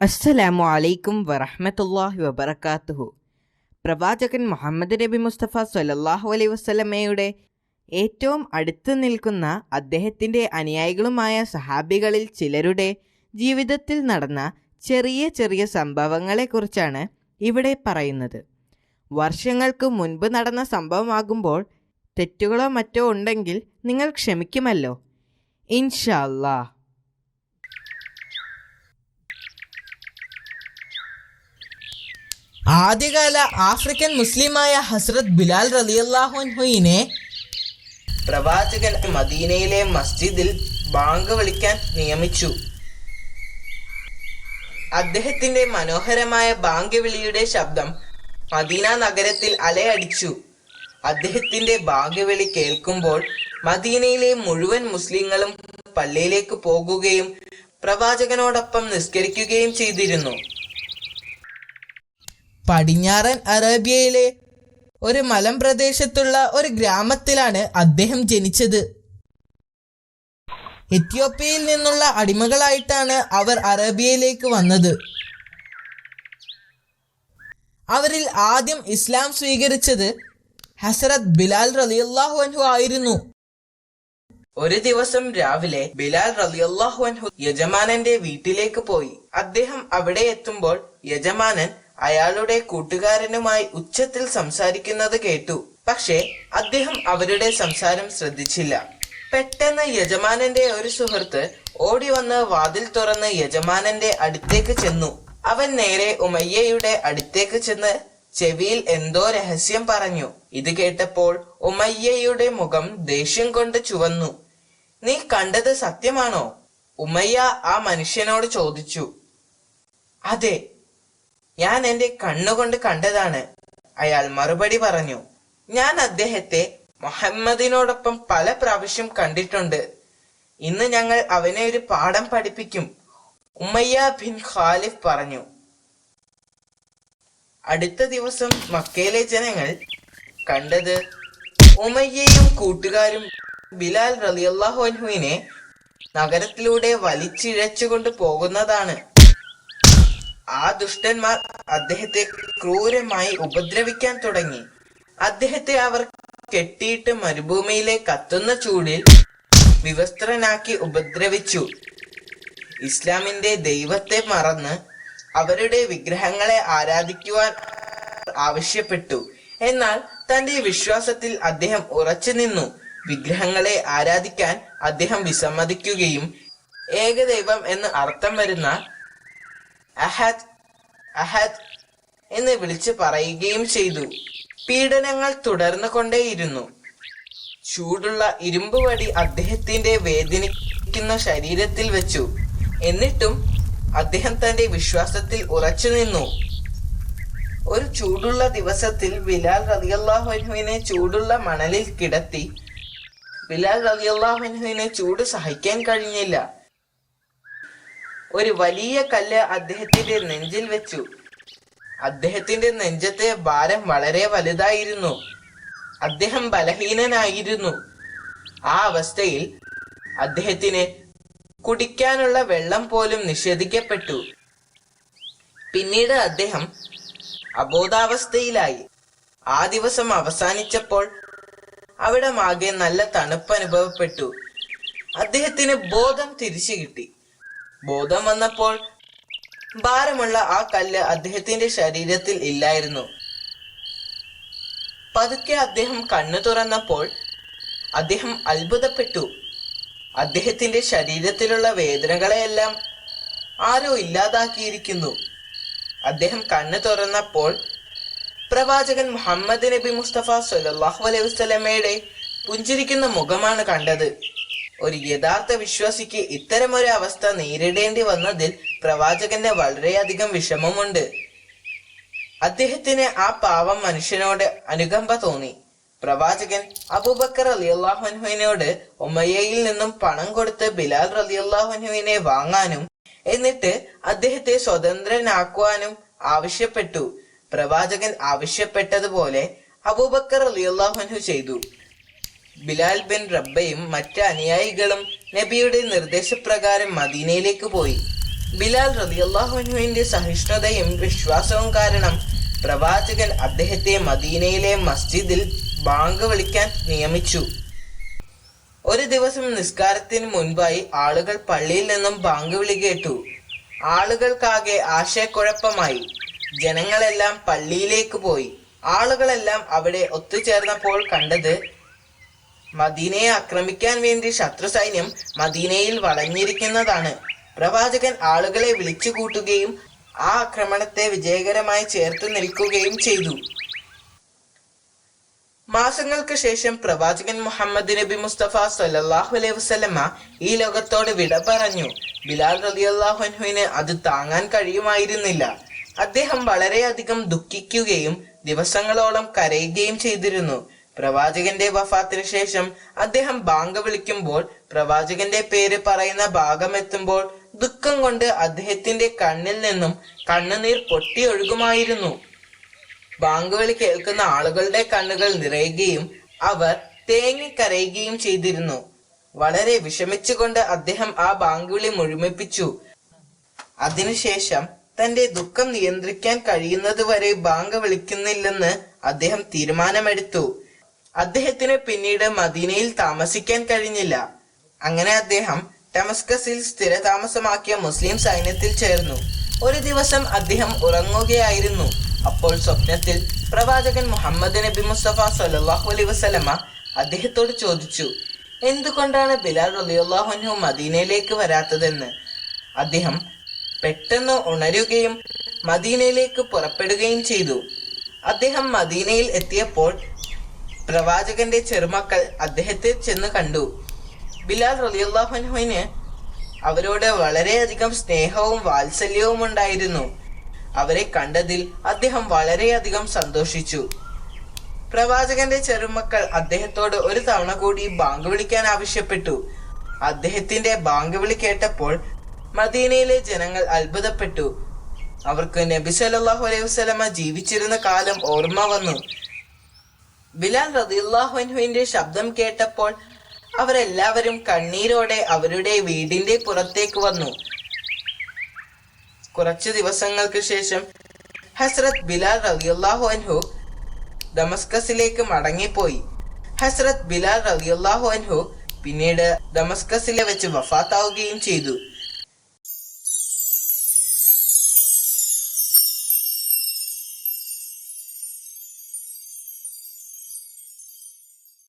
അസ്സലാമു അലൈക്കും വറഹ്മത്തുള്ളാഹി വബറകാതുഹു. പ്രവാചകൻ മുഹമ്മദ് നബി മുസ്തഫ സ്വല്ലല്ലാഹു അലൈഹി വസല്ലമയുടെ ഏറ്റവും അടുത്ത് നിൽക്കുന്ന അദ്ദേഹത്തിൻ്റെ അനുയായികളുമായ സഹാബികളിൽ ചിലരുടെ ജീവിതത്തിൽ നടന്ന ചെറിയ ചെറിയ സംഭവങ്ങളെക്കുറിച്ചാണ് ഇവിടെ പറയുന്നത്. വർഷങ്ങൾക്ക് മുൻപ് നടന്ന സംഭവമാകുമ്പോൾ തെറ്റുകളോ മറ്റോ ഉണ്ടെങ്കിൽ നിങ്ങൾ ക്ഷമിക്കുമല്ലോ ഇൻഷാ അല്ലാഹ്. ആദ്യകാല ആഫ്രിക്കൻ മുസ്ലിമായ ഹസ്രത്ത് ബിലാൽ റളിയല്ലാഹു അൻഹുവിനെ പ്രവാചകൻ മദീനയിലെ മസ്ജിദിൽ ബാങ്ക് വിളിക്കാൻ നിയമിച്ചു. അദ്ദേഹത്തിന്റെ മനോഹരമായ ബാങ്ക് വിളിയുടെ ശബ്ദം മദീന നഗരത്തിൽ അലയടിച്ചു. അദ്ദേഹത്തിന്റെ ബാങ്ക് വിളി കേൾക്കുമ്പോൾ മദീനയിലെ മുഴുവൻ മുസ്ലിങ്ങളും പള്ളിയിലേക്ക് പോകുകയും പ്രവാചകനോടൊപ്പം നിസ്കരിക്കുകയും ചെയ്തിരുന്നു. പടിഞ്ഞാറൻ അറേബ്യയിലെ ഒരു മലമ്പ്രദേശത്തുള്ള ഒരു ഗ്രാമത്തിലാണ് അദ്ദേഹം ജനിച്ചത്. എത്യോപ്യയിൽ നിന്നുള്ള അടിമകളായിട്ടാണ് അവർ അറേബ്യയിലേക്ക് വന്നത്. അവരിൽ ആദ്യം ഇസ്ലാം സ്വീകരിച്ചത് ഹസ്രത്ത് ബിലാൽ റളിയല്ലാഹു അൻഹു ആയിരുന്നു. ഒരു ദിവസം രാവിലെ ബിലാൽ റളിയല്ലാഹു അൻഹു യജമാനന്റെ വീട്ടിലേക്ക് പോയി. അദ്ദേഹം അവിടെ എത്തുമ്പോൾ യജമാനൻ അയാളുടെ കൂട്ടുകാരനുമായി ഉച്ചത്തിൽ സംസാരിക്കുന്നത് കേട്ടു. പക്ഷേ അദ്ദേഹം അവരുടെ സംസാരം ശ്രദ്ധിച്ചില്ല. പെട്ടെന്ന് യജമാനന്റെ ഒരു സുഹൃത്ത് ഓടി വന്ന് വാതിൽ തുറന്ന് യജമാനന്റെ അടുത്തേക്ക് ചെന്നു. അവൻ നേരെ ഉമയ്യയുടെ അടുത്തേക്ക് ചെന്ന് ചെവിയിൽ എന്തോ രഹസ്യം പറഞ്ഞു. ഇത് കേട്ടപ്പോൾ ഉമയ്യയുടെ മുഖം ദേഷ്യം കൊണ്ട് ചുവന്നു. നീ കണ്ടത് സത്യമാണോ? ഉമയ്യ ആ മനുഷ്യനോട് ചോദിച്ചു. അതെ, ഞാൻ എന്റെ കണ്ണുകൊണ്ട് കണ്ടതാണ്, അയാൾ മറുപടി പറഞ്ഞു. ഞാൻ അദ്ദേഹത്തെ മുഹമ്മദിനോടൊപ്പം പല പ്രാവശ്യം കണ്ടിട്ടുണ്ട്. ഇന്ന് ഞങ്ങൾ അവനെ ഒരു പാഠം പഠിപ്പിക്കും, ഉമയ്യ ബിൻ ഖാലിഫ് പറഞ്ഞു. അടുത്ത ദിവസം മക്കയിലെ ജനങ്ങൾ കണ്ടത് ഉമയ്യയും കൂട്ടുകാരും ബിലാൽ റളിയല്ലാഹു അൻഹുവിനെ നഗരത്തിലൂടെ വലിച്ചിഴച്ചുകൊണ്ട് പോകുന്നതാണ്. ആ ദുഷ്ടന്മാർ അദ്ദേഹത്തെ ക്രൂരമായി ഉപദ്രവിക്കാൻ തുടങ്ങി. അദ്ദേഹത്തെ അവർ കെട്ടിയിട്ട് മരുഭൂമിയിലെ കത്തുന്ന ചൂടിൽ വിവസ്ത്രനാക്കി ഉപദ്രവിച്ചു. ഇസ്ലാമിന്റെ ദൈവത്തെ മറന്ന് അവരുടെ വിഗ്രഹങ്ങളെ ആരാധിക്കുവാൻ ആവശ്യപ്പെട്ടു. എന്നാൽ തന്റെ വിശ്വാസത്തിൽ അദ്ദേഹം ഉറച്ചു നിന്നു. വിഗ്രഹങ്ങളെ ആരാധിക്കാൻ അദ്ദേഹം വിസമ്മതിക്കുകയും ഏകദൈവം എന്ന് അർത്ഥം വരുന്ന അഹദ് അഹദ് എന്ന് വിളിച്ചു പറയുകയും ചെയ്തു. പീഡനങ്ങൾ തുടർന്നു കൊണ്ടേയിരുന്നു. ചൂടുള്ള ഇരുമ്പ് വടി അദ്ദേഹത്തിന്റെ വേദനിക്കുന്ന ശരീരത്തിൽ വെച്ചു. എന്നിട്ടും അദ്ദേഹം തന്റെ വിശ്വാസത്തിൽ ഉറച്ചു നിന്നു. ഒരു ചൂടുള്ള ദിവസത്തിൽ ബിലാൽ റളിയല്ലാഹു അൻഹുവിനെ ചൂടുള്ള മണലിൽ കിടത്തി. ബിലാൽ റളിയല്ലാഹു അൻഹുവിനെ ചൂട് സഹിക്കാൻ കഴിഞ്ഞില്ല. ഒരു വലിയ കല്ല് അദ്ദേഹത്തിന്റെ നെഞ്ചിൽ വെച്ചു. അദ്ദേഹത്തിന്റെ നെഞ്ചത്തെ ഭാരം വളരെ വലുതായിരുന്നു. അദ്ദേഹം ബലഹീനനായിരുന്നു. ആ അവസ്ഥയിൽ അദ്ദേഹത്തിന് കുടിക്കാനുള്ള വെള്ളം പോലും നിഷേധിക്കപ്പെട്ടു. പിന്നീട് അദ്ദേഹം അബോധാവസ്ഥയിലായി. ആ ദിവസം അവസാനിച്ചപ്പോൾ അവിടെ ആകെ നല്ല തണുപ്പ് അനുഭവപ്പെട്ടു. അദ്ദേഹത്തിന് ബോധം തിരിച്ചു കിട്ടി. ബോധം വന്നപ്പോൾ ഭാരമുള്ള ആ കല്ല് അദ്ദേഹത്തിന്റെ ശരീരത്തിൽ ഇല്ലായിരുന്നു. പതുക്കെ അദ്ദേഹം കണ്ണു തുറന്നപ്പോൾ അദ്ദേഹം അത്ഭുതപ്പെട്ടു. അദ്ദേഹത്തിന്റെ ശരീരത്തിലുള്ള വേദനകളെയെല്ലാം ആരോ ഇല്ലാതാക്കിയിരിക്കുന്നു. അദ്ദേഹം കണ്ണു തുറന്നപ്പോൾ പ്രവാചകൻ മുഹമ്മദ് നബി മുസ്തഫ സ്വല്ലല്ലാഹു അലൈഹി വസല്ലമയുടെ പുഞ്ചിരിക്കുന്ന മുഖമാണ് കണ്ടത്. ഒരു യഥാർത്ഥ വിശ്വാസിക്ക് ഇത്തരമൊരു അവസ്ഥ നേരിടേണ്ടി വന്നതിൽ പ്രവാചകന് വളരെയധികം വിഷമമുണ്ട്. അദ്ദേഹത്തിന് ആ പാവം മനുഷ്യനോട് അനുകമ്പ തോന്നി. പ്രവാചകൻ അബൂബക്കർ റളിയല്ലാഹു അൻഹുവിനോട് ഉമയ്യയിൽ നിന്നും പണം കൊടുത്ത് ബിലാൽ റളിയല്ലാഹു അൻഹുവിനെ വാങ്ങാനും എന്നിട്ട് അദ്ദേഹത്തെ സ്വതന്ത്രനാക്കുവാനും ആവശ്യപ്പെട്ടു. പ്രവാചകൻ ആവശ്യപ്പെട്ടതുപോലെ അബൂബക്കർ റളിയല്ലാഹു അൻഹു ചെയ്തു. ബിലാൽ ബിൻ റബ്ബയും മറ്റ് അനുയായികളും നബിയുടെ നിർദ്ദേശപ്രകാരം മദീനയിലേക്ക് പോയി. ബിലാൽ റളിയല്ലാഹു അൻഹുവിന്റെ സഹിഷ്ണുതയും വിശ്വാസവും കാരണം പ്രവാചകൻ അദ്ദേഹത്തെ മദീനയിലെ മസ്ജിദിൽ ബാങ്ക് വിളിക്കാൻ നിയമിച്ചു. ഒരു ദിവസം നിസ്കാരത്തിന് മുൻപായി ആളുകൾ പള്ളിയിൽ നിന്നും ബാങ്ക് വിളി കേട്ടു. ആളുകൾക്കാകെ ആശയക്കുഴപ്പമായി. ജനങ്ങളെല്ലാം പള്ളിയിലേക്ക് പോയി. ആളുകളെല്ലാം അവിടെ ഒത്തുചേർന്നപ്പോൾ കണ്ടത് മദീനയെ ആക്രമിക്കാൻ വേണ്ടി ശത്രു സൈന്യം മദീനയിൽ വളഞ്ഞിരിക്കുന്നതാണ്. പ്രവാചകൻ ആളുകളെ വിളിച്ചു കൂട്ടുകയും ആ ആക്രമണത്തെ വിജയകരമായി ചേർത്ത് നിൽക്കുകയും ചെയ്തു. മാസങ്ങൾക്ക് ശേഷം പ്രവാചകൻ മുഹമ്മദ് നബി മുസ്തഫ സല്ലല്ലാഹു അലൈഹി വസല്ലമ ഈ ലോകത്തോട് വിട പറഞ്ഞു. ബിലാൽ റളിയല്ലാഹു അൻഹുവിന് അത് താങ്ങാൻ കഴിയുമായിരുന്നില്ല. അദ്ദേഹം വളരെയധികം ദുഃഖിക്കുകയും ദിവസങ്ങളോളം കരയുകയും ചെയ്തിരുന്നു. പ്രവാചകന്റെ വഫാത്തിന് ശേഷം അദ്ദേഹം ബാങ്ക് വിളിക്കുമ്പോൾ പ്രവാചകന്റെ പേര് പറയുന്ന ഭാഗം എത്തുമ്പോൾ ദുഃഖം കൊണ്ട് അദ്ദേഹത്തിന്റെ കണ്ണിൽ നിന്നും കണ്ണുനീർ പൊട്ടിയൊഴുകുമായിരുന്നു. ബാങ്ക് വിളി കേൾക്കുന്ന ആളുകളുടെ കണ്ണുകൾ നിറയുകയും അവർ തേങ്ങിക്കരയുകയും ചെയ്തിരുന്നു. വളരെ വിഷമിച്ചുകൊണ്ട് അദ്ദേഹം ആ ബാങ്ക് വിളി മുഴുമിപ്പിച്ചു. അതിനുശേഷം തന്റെ ദുഃഖം നിയന്ത്രിക്കാൻ കഴിയുന്നതുവരെ ബാങ്ക് വിളിക്കുന്നില്ലെന്ന് അദ്ദേഹം തീരുമാനമെടുത്തു. അദ്ദേഹത്തിന് പിന്നീട് മദീനയിൽ താമസിക്കാൻ കഴിഞ്ഞില്ല. അങ്ങനെ അദ്ദേഹം ഡമസ്കസിൽ സ്ഥിരതാമസമാക്കിയ മുസ്ലിം സൈന്യത്തിൽ ചേർന്നു. ഒരു ദിവസം അദ്ദേഹം ഉറങ്ങുകയായിരുന്നു. അപ്പോൾ സ്വപ്നത്തിൽ പ്രവാചകൻ മുഹമ്മദ് നബി മുസ്തഫ സല്ലല്ലാഹു അലൈഹി വസല്ലമ അദ്ദേഹത്തോട് ചോദിച്ചു, എന്തുകൊണ്ടാണ് ബിലാൽ റളിയല്ലാഹു അൻഹു മദീനയിലേക്ക് വരാത്തതെന്ന്. അദ്ദേഹം പെട്ടെന്ന് ഉണരുകയും മദീനയിലേക്ക് പുറപ്പെടുകയും ചെയ്തു. അദ്ദേഹം മദീനയിൽ എത്തിയപ്പോൾ പ്രവാചകന്റെ ചെറുമക്കൾ അദ്ദേഹത്തെ ചെന്ന് കണ്ടു. ബിലാൽ റളിയല്ലാഹു അൻഹുവിന് അവരോട് വളരെയധികം സ്നേഹവും വാത്സല്യവും ഉണ്ടായിരുന്നു. അവരെ കണ്ടതിൽ അദ്ദേഹം വളരെയധികം സന്തോഷിച്ചു. പ്രവാചകന്റെ ചെറുമക്കൾ അദ്ദേഹത്തോട് ഒരു തവണ കൂടി ബാങ്ക് വിളിക്കാൻ ആവശ്യപ്പെട്ടു. അദ്ദേഹത്തിന്റെ ബാങ്ക് വിളി കേട്ടപ്പോൾ മദീനയിലെ ജനങ്ങൾ അത്ഭുതപ്പെട്ടു. അവർക്ക് നബി സല്ലല്ലാഹു അലൈഹി വസല്ലമ ജീവിച്ചിരുന്ന കാലം ഓർമ്മ വന്നു. ബിലാൽ റളിയല്ലാഹു അൻഹുവിന്റെ ശബ്ദം കേട്ടപ്പോൾ അവരെല്ലാവരും കണ്ണീരോടെ അവരുടെ വീടിന്റെ പുറത്തേക്ക് വന്നു. കുറച്ചു ദിവസങ്ങൾക്ക് ശേഷം ഹസ്രത്ത് ബിലാൽ റളിയല്ലാഹു അൻഹു ദമസ്കസിലേക്ക് മടങ്ങിപ്പോയി. ഹസ്രത്ത് ബിലാൽ റളിയല്ലാഹു അൻഹു പിന്നീട് ദമസ്കസിലെ വെച്ച് വഫാത്താവുകയും ചെയ്തു.